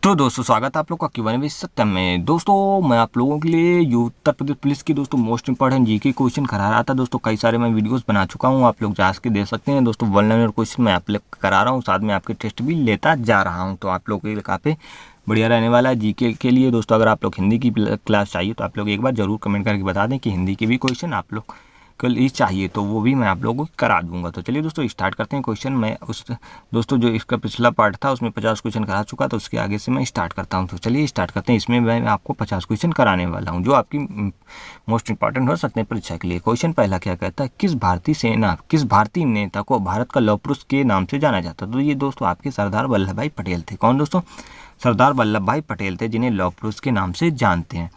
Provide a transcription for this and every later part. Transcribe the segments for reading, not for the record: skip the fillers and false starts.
तो दोस्तों स्वागत है आप लोग का Q&A सत्यम में। दोस्तों मैं आप लोगों के लिए उत्तर प्रदेश पुलिस की दोस्तों मोस्ट इंपॉर्टेंट जीके क्वेश्चन करा रहा था। दोस्तों कई सारे मैं वीडियोस बना चुका हूं, आप लोग जा के देख सकते हैं। दोस्तों 1 लाइनर क्वेश्चन मैं आप लोग करा रहा हूं, साथ में आपके टेस्ट भी लेता जा रहा हूँ। तो आप लोग के लिए काफ़ी बढ़िया रहने वाला है जीके के लिए। दोस्तों अगर आप लोग हिंदी की क्लास चाहिए तो आप लोग एक बार जरूर कमेंट करके बता दें कि हिंदी के भी क्वेश्चन आप लोग कल ही चाहिए, तो वो भी मैं आप लोगों को करा दूंगा। तो चलिए दोस्तों स्टार्ट करते हैं क्वेश्चन। मैं उस दोस्तों जो इसका पिछला पार्ट था उसमें 50 क्वेश्चन करा चुका, तो उसके आगे से मैं स्टार्ट करता हूं। तो चलिए स्टार्ट करते हैं। इसमें मैं आपको 50 क्वेश्चन कराने वाला हूं जो आपकी मोस्ट इंपॉर्टेंट हो सकते हैं परीक्षा के लिए। क्वेश्चन पहला क्या कहता है, किस भारतीय नेता को भारत का लौह पुरुष के नाम से जाना जाता है? तो ये दोस्तों आपके सरदार वल्लभ भाई पटेल थे। कौन दोस्तों? सरदार वल्लभ भाई पटेल थे, जिन्हें लौह पुरुष के नाम से जानते हैं।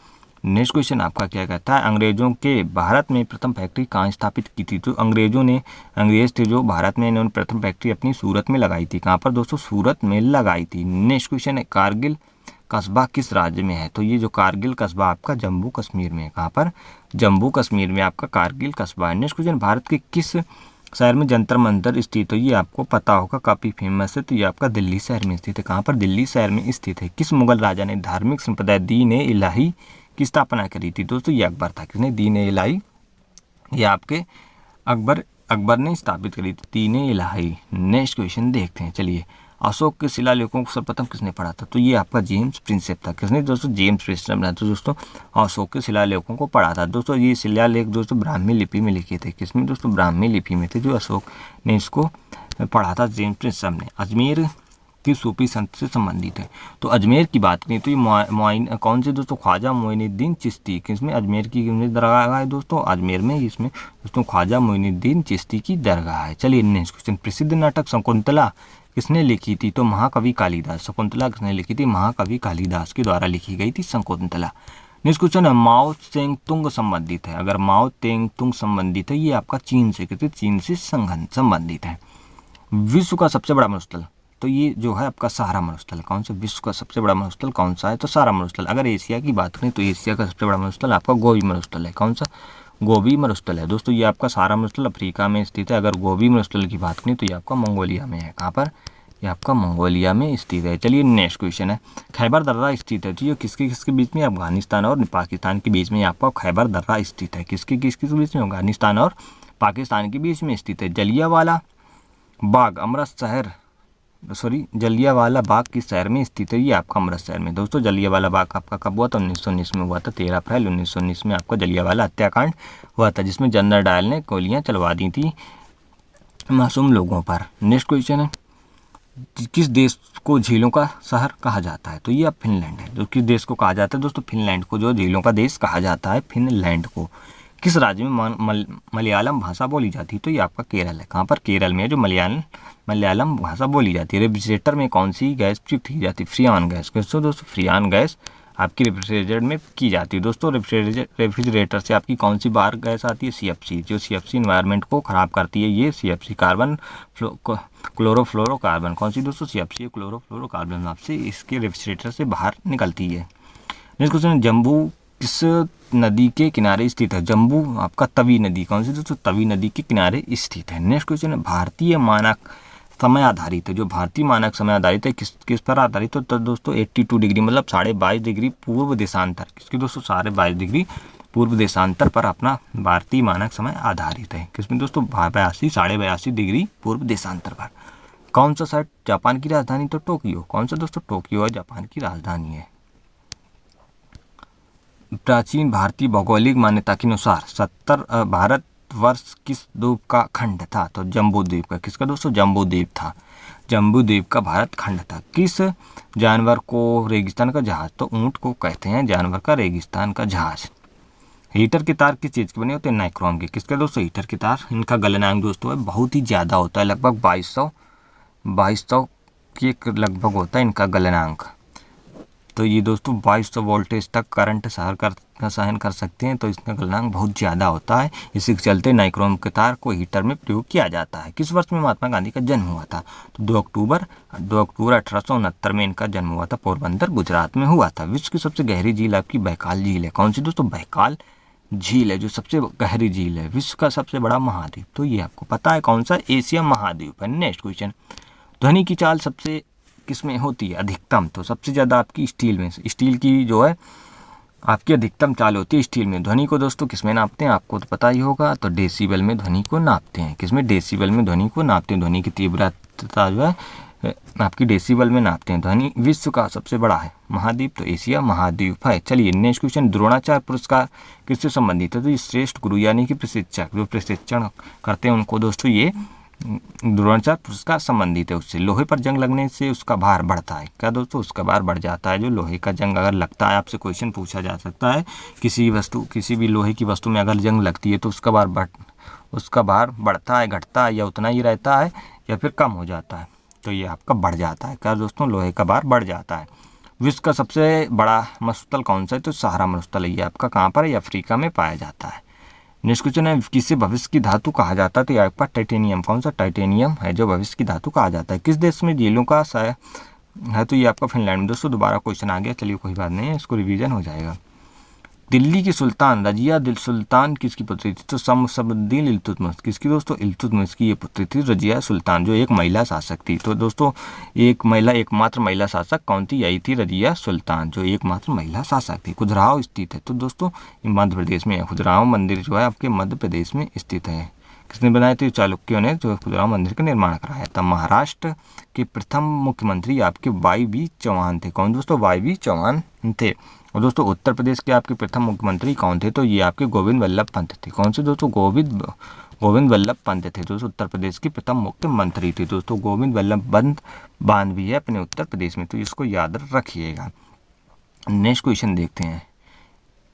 नेक्स्ट क्वेश्चन आपका क्या कहता है, अंग्रेजों के भारत में प्रथम फैक्ट्री कहाँ स्थापित की थी? तो अंग्रेज थे जो भारत में, इन्होंने प्रथम फैक्ट्री अपनी सूरत में लगाई थी। कहाँ पर दोस्तों? सूरत में लगाई थी। नेक्स्ट क्वेश्चन है, कारगिल कस्बा किस राज्य में है? तो ये जो कारगिल कस्बा आपका जम्मू कश्मीर में है। कहाँ पर? जम्मू कश्मीर में आपका कारगिल कस्बा है। नेक्स्ट क्वेश्चन, भारत के किस शहर में जंतर मंतर स्थित है? ये आपको पता होगा, काफ़ी फेमस है। तो ये आपका दिल्ली शहर में स्थित है। कहाँ पर? दिल्ली शहर में स्थित है। किस मुगल राजा ने धार्मिक संप्रदाय दीन-ए-इलाही की स्थापना करी थी? दोस्तों ये अकबर था। किसने? दीन-ए-इलाही, ये आपके अकबर ने स्थापित करी थी दीन-ए-इलाही। नेक्स्ट क्वेश्चन देखते हैं। चलिए, अशोक के शिलालेखों को सर्वप्रथम किसने पढ़ा था? तो ये आपका जेम्स प्रिंसेप था। किसने दोस्तों? जेम्स प्रिंसेप ने तो दोस्तों अशोक के शिलालेखों को पढ़ा था। दोस्तों ये शिलालेख दोस्तों ब्राह्मी लिपि में लिखे थे। किसमें दोस्तों? ब्राह्मी लिपि में थे, जो अशोक ने इसको पढ़ा था, जेम्स प्रिंसेप ने। अजमेर की सूफी संत से संबंधित है। तो अजमेर की बात करें तो ये कौन से दोस्तों? ख्वाजा मोइनुद्दीन चिश्ती। किसमें? अजमेर की दरगाह है दोस्तों, अजमेर में। इसमें दोस्तों ख्वाजा मोइनुद्दीन चिश्ती की दरगाह है। चलिए नेक्स्ट क्वेश्चन, प्रसिद्ध नाटक शकुंतला किसने लिखी थी? तो महाकवि कालिदास। शकुंतला किसने लिखी थी? महाकवि कालिदास के द्वारा लिखी गई थी शकुंतला। नेक्स्ट क्वेश्चन है, माओ त्से तुंग संबंधित है। अगर माओ त्से तुंग संबंधित है, ये आपका चीन से, किसी चीन से संबंधित है। विश्व का सबसे बड़ा मरुस्थल, तो ये जो है आपका सहारा मरुस्थल। कौन सा? विश्व का सबसे बड़ा मरुस्थल कौन सा है? तो सहारा मरुस्थल। अगर एशिया की बात करें तो एशिया का सबसे बड़ा मरुस्थल आपका गोबी मरुस्थल है। कौन सा? गोबी मरुस्थल है। दोस्तों ये आपका सहारा मरुस्थल अफ्रीका में स्थित है। अगर गोबी मरुस्थल की बात करें तो ये आपका मंगोलिया में है। कहाँ पर? ये आपका मंगोलिया में स्थित है। चलिए नेक्स्ट क्वेश्चन है, खैबर दर्रा स्थित है। तो ये किसके बीच में? अफगानिस्तान और पाकिस्तान के बीच में आपका खैबर दर्रा स्थित है। किसके बीच में? अफगानिस्तान और पाकिस्तान के बीच में स्थित है। जलियांवाला बाग किस शहर में स्थित है? ये आपका अमृतसर में। दोस्तों जलियांवाला बाग आपका कब हुआ था? 1919 में हुआ था। 13 अप्रैल 1919 में आपका जलियांवाला हत्याकांड हुआ था, जिसमें जनरल डायर ने गोलियां चलवा दी थी मासूम लोगों पर। नेक्स्ट क्वेश्चन है, किस देश को झीलों का शहर कहा जाता है? तो ये अब फिनलैंड है। तो किस देश को कहा जाता है दोस्तों? फिनलैंड को, जो झीलों का देश कहा जाता है, फिनलैंड को। किस राज्य में मलयालम भाषा बोली जाती है? तो ये आपका केरल है। कहाँ पर? केरल में, जो मलयालम भाषा बोली जाती है। रेफ्रिजरेटर में कौन सी गैस प्रयुक्त की जाती है? फ्रियान गैस। दोस्तों फ्रियान गैस आपकी रेफ्रिजरेटर में की जाती है। दोस्तों रेफ्रिजरेटर से आपकी कौन सी बाहर गैस आती है? CFC। जो CFC इन्वायरमेंट को ख़राब करती है, ये CFC कार्बन क्लोरोफ्लोरोकार्बन। कौन सी दोस्तों? CFC क्लोरोफ्लोरोकार्बन आपसे इसके रेफ्रिजरेटर से बाहर निकलती है। नेक्स्ट क्वेश्चन, जम्बू किस नदी के किनारे स्थित है? जम्बू आपका तवी नदी। कौन सी दोस्तों? तवी नदी के किनारे स्थित है। नेक्स्ट क्वेश्चन है, भारतीय मानक समय आधारित है। जो भारतीय मानक समय आधारित है, किस पर आधारित है? तो दोस्तों 82 डिग्री, मतलब 22.5 डिग्री पूर्व देशांतर। किसकी दोस्तों? 22.5 डिग्री पूर्व देशांतर पर अपना भारतीय मानक समय आधारित है। किसमें दोस्तों? 82 डिग्री पूर्व देशांतर पर। कौन सा शहर जापान की राजधानी? तो टोक्यो। कौन सा दोस्तों? टोक्यो है जापान की राजधानी है। प्राचीन भारतीय भौगोलिक मान्यता के अनुसार भारतवर्ष किस द्वीप का खंड था? तो जम्बू द्वीप का। किसका दोस्तों? जम्बू द्वीप था। जम्बू द्वीप का भारत खंड था। किस जानवर को रेगिस्तान का जहाज? तो ऊंट को कहते हैं जानवर का रेगिस्तान का जहाज। हीटर के तार किस चीज़ के बने होते हैं? नाइक्रोम के। किसके दोस्तों? हीटर के तार। इनका गलनांक दोस्तों है बहुत ही ज़्यादा होता है, लगभग 2200 के लगभग होता है इनका गलनांक। तो ये दोस्तों 2200 वोल्टेज तक करंट सहन कर सकते हैं। तो इसका गलनांक बहुत ज़्यादा होता है। इसी के चलते नाइक्रोम के तार को हीटर में प्रयोग किया जाता है। किस वर्ष में महात्मा गांधी का जन्म हुआ था? तो 2 अक्टूबर 1869 में इनका जन्म हुआ था। पोरबंदर गुजरात में हुआ था। विश्व की सबसे गहरी झील आपकी बैकाल झील है। कौन सी दोस्तों? बैकाल झील है, जो सबसे गहरी झील है। विश्व का सबसे बड़ा महाद्वीप, तो ये आपको पता है कौन सा? एशिया महाद्वीप है। नेक्स्ट क्वेश्चन, ध्वनि की चाल सबसे किस में होती है अधिकतम? तो सबसे ज़्यादा आपकी स्टील में, स्टील की जो है आपकी अधिकतम चाल होती है स्टील में। ध्वनि को दोस्तों किस में नापते हैं? आपको तो पता ही होगा, तो डेसिबल में ध्वनि को नापते हैं। किसमें? डेसिबल में ध्वनि को नापते हैं। ध्वनि की तीव्रता जो है आपकी डेसिबल में नापते हैं। ध्वनि विश्व का सबसे बड़ा है महाद्वीप, तो एशिया महाद्वीप है। चलिए नेक्स्ट क्वेश्चन, द्रोणाचार्य पुरस्कार किससे संबंधित है? तो ये श्रेष्ठ गुरु यानी कि प्रशिक्षक जो प्रशिक्षण करते हैं उनको दोस्तों ये द्रोणाचार्य पुरस्कार संबंधित है उससे। लोहे पर जंग लगने से उसका भार बढ़ता है। क्या दोस्तों? उसका भार बढ़ जाता है। जो लोहे का जंग अगर लगता है, आपसे क्वेश्चन पूछा जा सकता है, किसी भी लोहे की वस्तु में अगर जंग लगती है तो उसका भार बढ़ता है, घटता है, या उतना ही रहता है, या फिर कम हो जाता है? तो ये आपका बढ़ जाता है। क्या दोस्तों? लोहे का भार बढ़ जाता है। विश्व का सबसे बड़ा मरुस्थल कौन सा है? तो सहारा मरुस्थल है। ये आपका कहाँ पर है? अफ्रीका में पाया जाता है। नेक्स्ट क्वेश्चन है, किसे भविष्य की धातु कहा जाता है? तो ये आपका टाइटेनियम। कौन सा? टाइटेनियम है जो भविष्य की धातु कहा जाता है। किस देश में झीलों का है? तो ये आपका फिनलैंड में। दोस्तों दोबारा क्वेश्चन आ गया, चलिए कोई बात नहीं है, इसको रिवीजन हो जाएगा। दिल्ली की सुल्तान रजिया दिल सुल्तान किसकी पुत्री थी? तो शमसुद्दीन इल्तुतमिश। किसकी दोस्तों? इल्तुतमिश की ये पुत्री थी रजिया सुल्तान, जो एक महिला शासक थी। तो दोस्तों एकमात्र महिला शासक कौन थी? यही थी रजिया सुल्तान, जो एकमात्र महिला शासक थी। खजुराहो स्थित है, तो दोस्तों मध्य प्रदेश में है। खजुराहो मंदिर जो है आपके मध्य प्रदेश में स्थित है। किसने बनाए थे? चालुक्यों ने जो खजुराहो मंदिर का निर्माण कराया था। महाराष्ट्र के प्रथम मुख्यमंत्री आपके वाई चौहान थे। कौन दोस्तों? वाई चौहान थे। और दोस्तों उत्तर प्रदेश के आपके प्रथम मुख्यमंत्री कौन थे? तो ये आपके गोविंद वल्लभ पंत थे। कौन से दोस्तों? गोविंद वल्लभ पंत थे दोस्तों उत्तर प्रदेश के प्रथम मुख्यमंत्री थे। दोस्तों गोविंद वल्लभ पंत बांध भी है अपने उत्तर प्रदेश में, तो इसको याद रखिएगा। नेक्स्ट क्वेश्चन देखते हैं,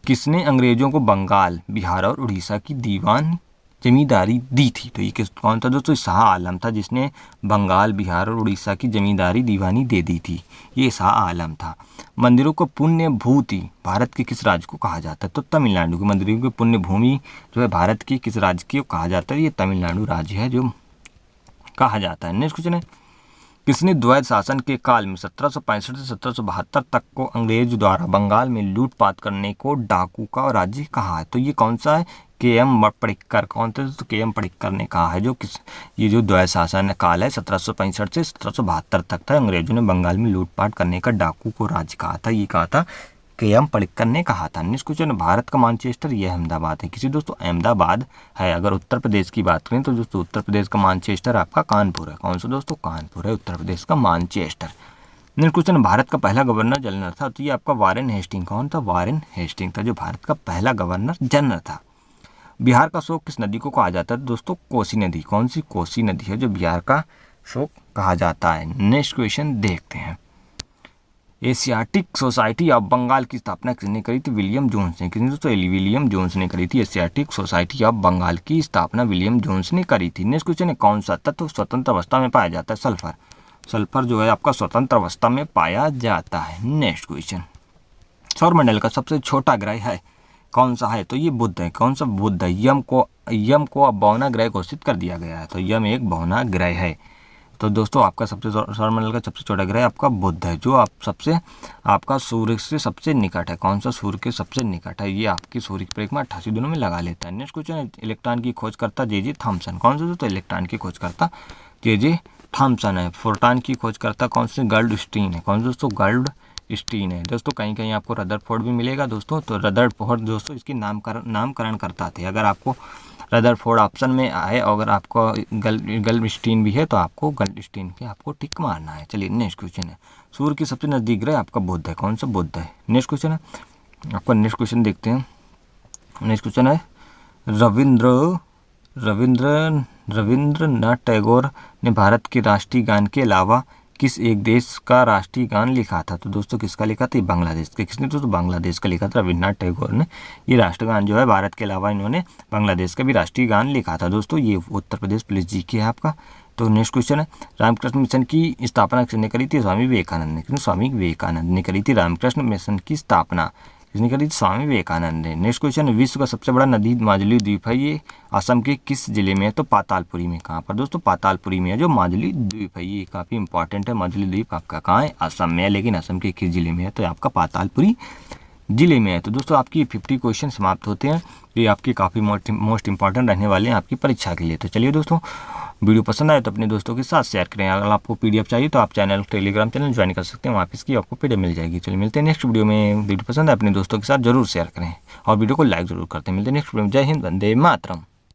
किसने अंग्रेजों को बंगाल, बिहार और उड़ीसा की दीवान जमींदारी दी थी? तो ये कौन था दोस्तों? शाह आलम था, जिसने बंगाल, बिहार और उड़ीसा की जमींदारी दीवानी दे दी थी। ये शाह आलम था। मंदिरों को पुण्य भूति भारत के किस राज्य को कहा जाता है? तो तमिलनाडु के। मंदिरों की पुण्य भूमि जो है भारत के किस राज्य को कहा जाता है? ये तमिलनाडु राज्य है जो कहा जाता है। नेक्स्ट क्वेश्चन है, किसने द्वैत शासन के काल में 1765 से 1772 तक को अंग्रेज द्वारा बंगाल में लूटपाट करने को डाकू का राज्य कहा है? तो ये कौन सा है? के.एम. पडिक्कर। कौन थे? तो के.एम. पडिक्कर ने कहा है। ये जो द्वैत शासन काल है 1765 से 1772 तक था, अंग्रेजों ने बंगाल में लूटपाट करने का डाकू को राज्य कहा था। ये कहा था के.एम. पडिक्कर ने कहा था। नेक्स्ट क्वेश्चन, भारत का मानचेस्टर ये अहमदाबाद है। किसी दोस्तों? अहमदाबाद है। अगर उत्तर प्रदेश की बात करें तो दोस्तों उत्तर प्रदेश का मानचेस्टर आपका कानपुर है। कौन सा दोस्तों? कानपुर है उत्तर प्रदेश का मानचेस्टर। नेक्स्ट क्वेश्चन, भारत का पहला गवर्नर जनरल था। तो ये आपका वारेन हेस्टिंग। कौन था? वारेन हेस्टिंग था जो भारत का पहला गवर्नर जनरल था। बिहार का शोक किस नदी को कहा जाता है? दोस्तों कोसी नदी। कौन सी? कोसी नदी है जो बिहार का शोक कहा जाता है। नेक्स्ट क्वेश्चन देखते हैं, एशियाटिक सोसाइटी ऑफ बंगाल की स्थापना किसने करी थी? विलियम जोन्स ने। किसने दोस्तों? विलियम जोन्स ने करी थी। एशियाटिक सोसाइटी ऑफ बंगाल की स्थापना विलियम जोन्स ने करी थी। नेक्स्ट क्वेश्चन है, कौन सा तत्व स्वतंत्र अवस्था में पाया जाता है? सल्फर। सल्फर जो है आपका स्वतंत्र अवस्था में पाया जाता है। नेक्स्ट क्वेश्चन, सौरमंडल का सबसे छोटा ग्रह है कौन सा है? तो ये बुध है। कौन सा? बुध है। यम को अब बहुना ग्रह घोषित कर दिया गया है, तो यम एक बहुना ग्रह है। तो दोस्तों आपका सौरमंडल का सबसे छोटा ग्रह आपका बुध है, जो आपका सूर्य से सबसे निकट है। कौन सा? सूर्य के सबसे निकट है। ये आपकी सूर्य की परिक्रमा 88 दिनों में लगा लेता है। नेक्स्ट क्वेश्चन है, इलेक्ट्रॉन की खोजकर्ता जे थॉमसन। कौन सा दोस्तों? इलेक्ट्रॉन की खोजकर्ता जे थॉमसन है। प्रोटॉन की खोजकर्ता कौन से? गोल्डस्टीन है। कौन दोस्तों? गोल्डस्टीन है। दोस्तों कहीं कहीं आपको रदरफोर्ड भी मिलेगा दोस्तों, तो रदरफोर्ड दोस्तों इसकी नामकरण करता थे। अगर आपको रदरफोर्ड ऑप्शन में आए और अगर आपको गोल्डस्टीन भी है तो आपको गोल्डस्टीन के आपको टिक मारना है। चलिए नेक्स्ट क्वेश्चन है, सूर्य के सबसे नजदीक ग्रह आपका बुध है। कौन सा? बुध है। नेक्स्ट क्वेश्चन है आपका, नेक्स्ट क्वेश्चन देखते हैं। नेक्स्ट क्वेश्चन है, रविंद्रनाथ टैगोर ने भारत के राष्ट्रीय गान के अलावा किस एक देश का राष्ट्रीय गान लिखा था? तो दोस्तों किसका लिखा था? बांग्लादेश का। किसने? दोस्तों बांग्लादेश का लिखा था रविंद्रनाथ टैगोर ने। ये राष्ट्रगान जो है भारत के अलावा इन्होंने बांग्लादेश का भी राष्ट्रीय गान लिखा था। दोस्तों ये उत्तर प्रदेश पुलिस जी की है आपका। तो नेक्स्ट क्वेश्चन है, रामकृष्ण मिशन की स्थापना किसने करी थी? स्वामी विवेकानंद ने। स्वामी विवेकानंद ने करी थी रामकृष्ण मिशन की स्थापना। किसने करी थी? स्वामी विवेकानंद ने। नेक्स्ट क्वेश्चन है, विश्व का सबसे बड़ा नदी माजुली द्वीप है, ये असम के किस जिले में है? तो पातालपुरी में। कहाँ पर दोस्तों? पातालपुरी में है जो माजुली द्वीप है। ये काफ़ी इंपॉर्टेंट है। माजुली द्वीप आपका कहाँ है? असम में है, लेकिन असम के किस जिले में है? तो आपका पातालपुरी जिले में है। तो दोस्तों आपकी 50 क्वेश्चन समाप्त होते हैं। ये आपके काफ़ी मोस्ट इंपॉर्टेंट रहने वाले हैं आपकी परीक्षा के लिए। तो चलिए दोस्तों वीडियो पसंद आए तो अपने दोस्तों के साथ शेयर करें। अगर आपको PDF चाहिए तो आप टेलीग्राम चैनल ज्वाइन कर सकते हैं, वहाँ पे इसकी आपको PDF मिल जाएगी। चलिए मिलते हैं नेक्स्ट वीडियो में। वीडियो पसंद है अपने दोस्तों के साथ जरूर शेयर करें और वीडियो को लाइक जरूर करते हैं। मिलते हैं नेक्स्ट वीडियो में। जय हिंद, वंदे मातरम।